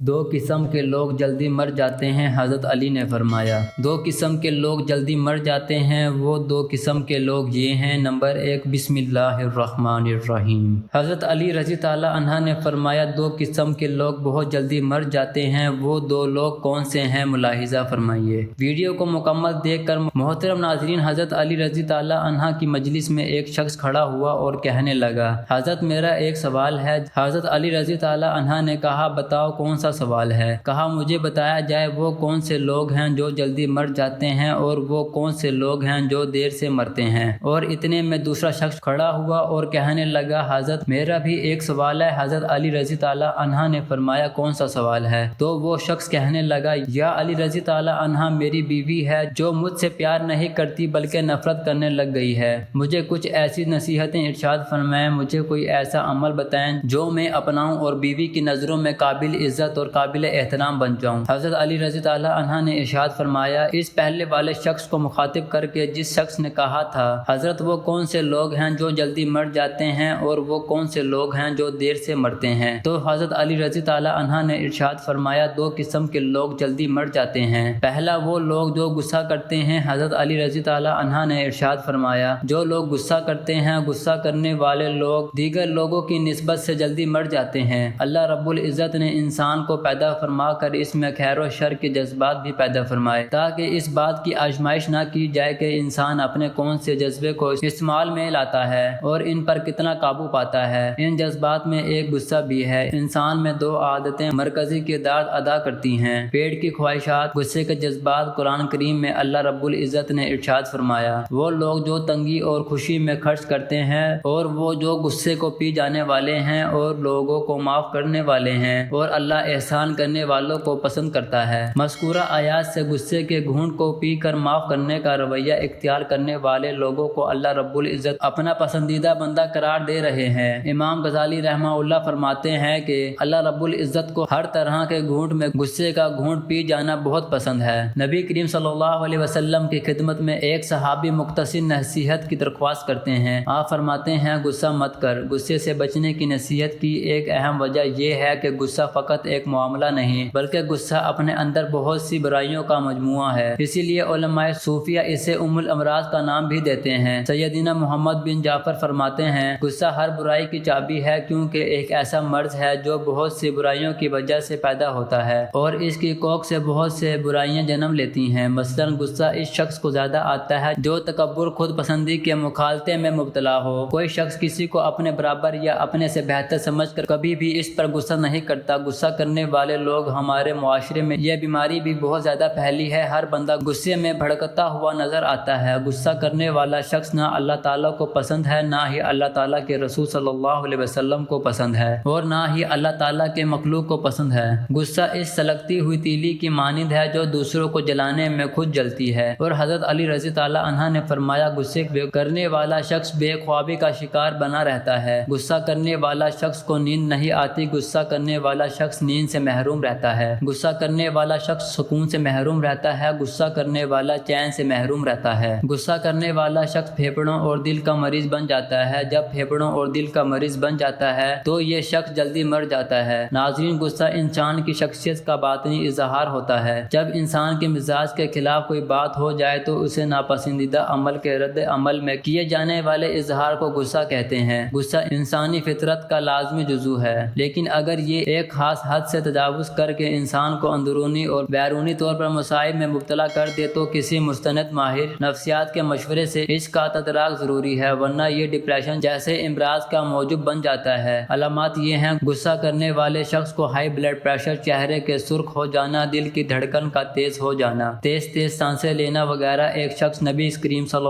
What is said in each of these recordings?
دو قسم کے لوگ جلدی مر جاتے ہیں۔ حضرت علی نے فرمایا، دو قسم کے لوگ جلدی مر جاتے ہیں۔ وہ دو قسم کے لوگ یہ ہیں: نمبر 1، بسم اللہ الرحمن الرحیم۔ حضرت علی رضی اللہ عنہ نے فرمایا، دو قسم کے لوگ بہت جلدی مر جاتے ہیں۔ وہ دو لوگ کون سے ہیں؟ ملاحظہ فرمائیے۔ ویڈیو کو مکمل دیکھ کر محترم ناظرین، حضرت علی رضی اللہ عنہ کی مجلس میں ایک شخص کھڑا ہوا اور کہنے لگا، حضرت میرا ایک سوال ہے۔ حضرت علی رضی اللہ عنہ نے کہا، بتاؤ کون سا سوال ہے؟ کہا، مجھے بتایا جائے وہ کون سے لوگ ہیں جو جلدی مر جاتے ہیں اور وہ کون سے لوگ ہیں جو دیر سے مرتے ہیں۔ اور اتنے میں دوسرا شخص کھڑا ہوا اور کہنے لگا، حضرت میرا بھی ایک سوال ہے۔ حضرت علی رضی اللہ عنہ نے فرمایا، کون سا سوال ہے؟ تو وہ شخص کہنے لگا، یا علی رضی اللہ عنہ، میری بیوی ہے جو مجھ سے پیار نہیں کرتی بلکہ نفرت کرنے لگ گئی ہے۔ مجھے کچھ ایسی نصیحتیں ارشاد فرمائیں، مجھے کوئی ایسا عمل بتائیں جو میں اپناؤں اور بیوی کی نظروں میں قابل عزت اور قابل احترام بن جاؤں۔ حضرت علی رضی اللہ عنہ نے ارشاد فرمایا، اس پہلے والے شخص کو مخاطب کر کے جس شخص نے کہا تھا، حضرت وہ کون سے لوگ ہیں جو جلدی مر جاتے ہیں اور وہ کون سے لوگ ہیں جو دیر سے مرتے ہیں؟ تو حضرت علی رضی اللہ عنہ نے ارشاد فرمایا، دو قسم کے لوگ جلدی مر جاتے ہیں۔ پہلا وہ لوگ جو غصہ کرتے ہیں۔ حضرت علی رضی اللہ عنہ نے ارشاد فرمایا، جو لوگ غصہ کرتے ہیں، غصہ کرنے والے لوگ دیگر لوگوں کی نسبت سے جلدی مر جاتے ہیں۔ اللہ رب العزت نے انسان کو پیدا فرما کر اس میں خیر و شر کے جذبات بھی پیدا فرمائے، تاکہ اس بات کی آزمائش نہ کی جائے کہ انسان اپنے کون سے جذبے کو استعمال میں لاتا ہے اور ان پر کتنا قابو پاتا ہے۔ ان جذبات میں ایک غصہ بھی ہے۔ انسان میں دو عادتیں مرکزی کردار ادا کرتی ہیں: پیٹ کی خواہشات، غصے کے جذبات۔ قرآن کریم میں اللہ رب العزت نے ارشاد فرمایا، وہ لوگ جو تنگی اور خوشی میں خرچ کرتے ہیں اور وہ جو غصے کو پی جانے والے ہیں اور لوگوں کو معاف کرنے والے ہیں، اور اللہ احسان کرنے والوں کو پسند کرتا ہے۔ مذکورہ آیات سے غصے کے گھونٹ کو پی کر معاف کرنے کا رویہ اختیار کرنے والے لوگوں کو اللہ رب العزت اپنا پسندیدہ بندہ قرار دے رہے ہیں۔ امام غزالی رحمہ اللہ فرماتے ہیں کہ اللہ رب العزت کو ہر طرح کے گھونٹ میں غصے کا گھونٹ پی جانا بہت پسند ہے۔ نبی کریم صلی اللہ علیہ وسلم کی خدمت میں ایک صحابی مختصر نصیحت کی درخواست کرتے ہیں۔ آپ فرماتے ہیں، غصہ مت کر۔ غصے سے بچنے کی نصیحت کی ایک اہم وجہ یہ ہے کہ غصہ فقط ایک معاملہ نہیں بلکہ غصہ اپنے اندر بہت سی برائیوں کا مجموعہ ہے۔ اسی لیے علماء صوفیہ اسے ام الامراض کا نام بھی دیتے ہیں۔ سیدنا محمد بن جعفر فرماتے ہیں، غصہ ہر برائی کی چابی ہے، کیونکہ ایک ایسا مرض ہے جو بہت سی برائیوں کی وجہ سے پیدا ہوتا ہے اور اس کی کوکھ سے بہت سے برائیاں جنم لیتی ہیں۔ مثلاً غصہ اس شخص کو زیادہ آتا ہے جو تکبر، خود پسندی کے مخالطے میں مبتلا ہو۔ کوئی شخص کسی کو اپنے برابر یا اپنے سے بہتر سمجھ کر کبھی بھی اس پر غصہ نہیں کرتا۔ غصہ کرنے والے لوگ ہمارے معاشرے میں یہ بیماری بھی بہت زیادہ پھیلی ہے۔ ہر بندہ غصے میں بھڑکتا ہوا نظر آتا ہے۔ غصہ کرنے والا شخص نہ اللہ تعالیٰ کو پسند ہے، نہ ہی اللہ تعالیٰ کے رسول صلی اللہ علیہ وسلم کو پسند ہے اور نہ ہی اللہ تعالیٰ کے مخلوق کو پسند ہے۔ غصہ اس سلگتی ہوئی تیلی کی مانند ہے جو دوسروں کو جلانے میں خود جلتی ہے، اور حضرت علی رضی اللہ عنہ نے فرمایا، غصے کرنے والا شخص بے خوابی کا شکار بنا رہتا ہے۔ غصہ کرنے والا شخص کو نیند نہیں آتی۔ غصہ کرنے والا شخص نیند سے محروم رہتا ہے۔ غصہ کرنے والا شخص سکون سے محروم رہتا ہے۔ غصہ کرنے والا چین سے محروم رہتا ہے۔ غصہ کرنے والا شخص پھیپھڑوں اور دل کا مریض بن جاتا ہے۔ جب پھیپھڑوں اور دل کا مریض بن جاتا ہے تو یہ شخص جلدی مر جاتا ہے۔ ناظرین، غصہ انسان کی شخصیت کا باطنی اظہار ہوتا ہے۔ جب انسان کے مزاج کے خلاف کوئی بات ہو جائے تو اسے ناپسندیدہ عمل کے رد عمل میں کیے جانے والے اظہار کو غصہ کہتے ہیں۔ غصہ انسانی فطرت کا لازمی جزو ہے، لیکن اگر یہ ایک خاص حد سے تجاوز کر کے انسان کو اندرونی اور بیرونی طور پر مصائب میں مبتلا کر دے تو کسی مستند ماہر نفسیات کے مشورے سے اس کا تدارک ضروری ہے، ورنہ یہ ڈپریشن جیسے امراض کا موجب بن جاتا ہے۔ علامات یہ ہیں: غصہ کرنے والے شخص کو ہائی بلڈ پریشر، چہرے کے سرخ ہو جانا، دل کی دھڑکن کا تیز ہو جانا، تیز تیز سانسیں لینا وغیرہ۔ ایک شخص نبی کریم صلی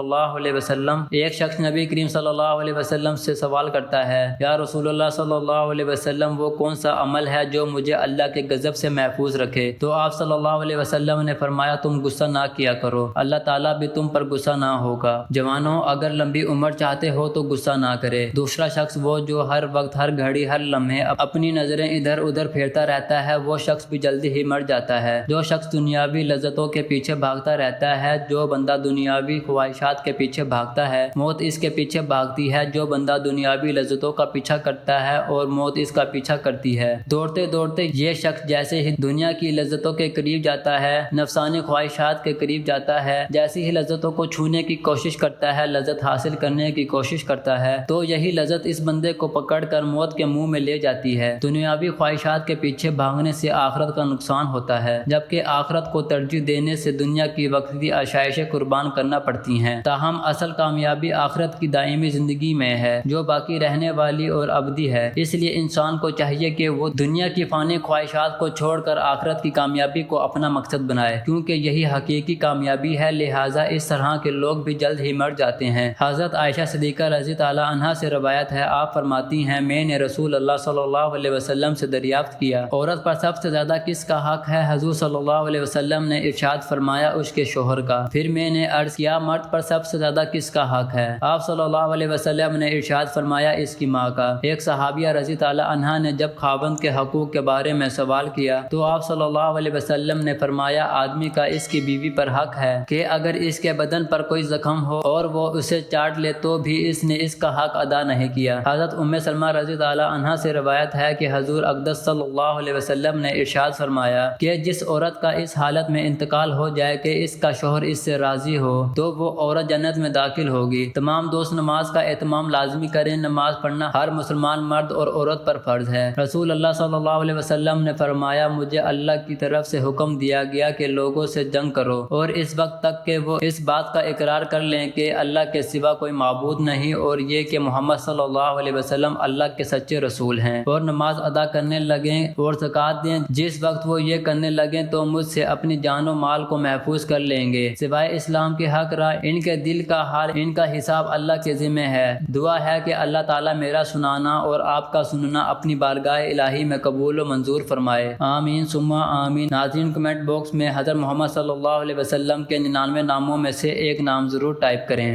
اللہ علیہ وسلم سے سوال کرتا ہے، یا رسول اللہ صلی اللہ علیہ وسلم، وہ کون سا عمل ہے جو مجھے اللہ کے غضب سے محفوظ رکھے؟ تو آپ صلی اللہ علیہ وسلم نے فرمایا، تم غصہ نہ کیا کرو، اللہ تعالیٰ بھی تم پر غصہ نہ ہوگا۔ جوانوں، اگر لمبی عمر چاہتے ہو تو غصہ نہ کرے۔ دوسرا شخص وہ جو ہر وقت، ہر گھڑی، ہر لمحے اپنی نظریں ادھر ادھر پھیرتا رہتا ہے، وہ شخص بھی جلدی ہی مر جاتا ہے۔ جو شخص دنیاوی لذتوں کے پیچھے بھاگتا رہتا ہے، جو بندہ دنیاوی خواہشات کے پیچھے بھاگتا ہے، موت اس کے پیچھے بھاگتی ہے۔ جو بندہ دنیاوی لذتوں کا پیچھا کرتا ہے اور موت اس کا پیچھا کرتی ہے۔ دوڑتے دوڑتے ہوتے یہ شخص جیسے ہی دنیا کی لذتوں کے قریب جاتا ہے، نفسانی خواہشات کے قریب جاتا ہے، جیسی ہی لذتوں کو چھونے کی کوشش کرتا ہے، لذت حاصل کرنے کی کوشش کرتا ہے، تو یہی لذت اس بندے کو پکڑ کر موت کے منہ میں لے جاتی ہے۔ دنیاوی خواہشات کے پیچھے بھاگنے سے آخرت کا نقصان ہوتا ہے، جبکہ آخرت کو ترجیح دینے سے دنیا کی وقتی آشائشیں قربان کرنا پڑتی ہیں۔ تاہم اصل کامیابی آخرت کی دائمی زندگی میں ہے، جو باقی رہنے والی اور ابدی ہے۔ اس لیے انسان کو چاہیے کہ وہ دنیا کی فانی خواہشات کو چھوڑ کر آخرت کی کامیابی کو اپنا مقصد بنائے، کیونکہ یہی حقیقی کامیابی ہے۔ لہٰذا اس طرح کے لوگ بھی جلد ہی مر جاتے ہیں۔ حضرت عائشہ صدیقہ رضی اللہ عنہا سے روایت ہے، آپ فرماتی ہیں، میں نے رسول اللہ صلی اللہ علیہ وسلم سے دریافت کیا، عورت پر سب سے زیادہ کس کا حق ہے؟ حضور صلی اللہ علیہ وسلم نے ارشاد فرمایا، اس کے شوہر کا۔ پھر میں نے عرض کیا، مرد پر سب سے زیادہ کس کا حق ہے؟ آپ صلی اللہ علیہ وسلم نے ارشاد فرمایا، اس کی ماں کا۔ ایک صحابیہ رضی اللہ عنہا نے جب خاوند کے حقوق کے بارے میں سوال کیا تو آپ صلی اللہ علیہ وسلم نے فرمایا، آدمی کا اس کی بیوی پر حق ہے کہ اگر اس کے بدن پر کوئی زخم ہو اور وہ اسے چاٹ لے تو بھی اس نے اس کا حق ادا نہیں کیا۔ حضرت ام سلمہ رضی اللہ عنہا سے روایت ہے کہ حضور اقدس صلی اللہ علیہ وسلم نے ارشاد فرمایا کہ جس عورت کا اس حالت میں انتقال ہو جائے کہ اس کا شوہر اس سے راضی ہو تو وہ عورت جنت میں داخل ہوگی۔ تمام دوست نماز کا اہتمام لازمی کریں۔ نماز پڑھنا ہر مسلمان مرد اور عورت پر فرض ہے۔ رسول اللہ صلی اللہ علیہ وسلم نے فرمایا، مجھے اللہ کی طرف سے حکم دیا گیا کہ لوگوں سے جنگ کرو اور اس وقت تک کہ وہ اس بات کا اقرار کر لیں کہ اللہ کے سوا کوئی معبود نہیں اور یہ کہ محمد صلی اللہ علیہ وسلم اللہ کے سچے رسول ہیں، اور نماز ادا کرنے لگیں اور زکوٰۃ دیں۔ جس وقت وہ یہ کرنے لگیں تو مجھ سے اپنی جان و مال کو محفوظ کر لیں گے سوائے اسلام کے حق رائے۔ ان کے دل کا حال، ان کا حساب اللہ کے ذمہ ہے۔ دعا ہے کہ اللہ تعالیٰ میرا سنانا اور آپ کا سننا اپنی بارگاہ الہی میں قبول و منظور فرمائے، آمین ثم آمین۔ ناظرین، کمنٹ باکس میں حضرت محمد صلی اللہ علیہ وسلم کے 99 ناموں میں سے ایک نام ضرور ٹائپ کریں۔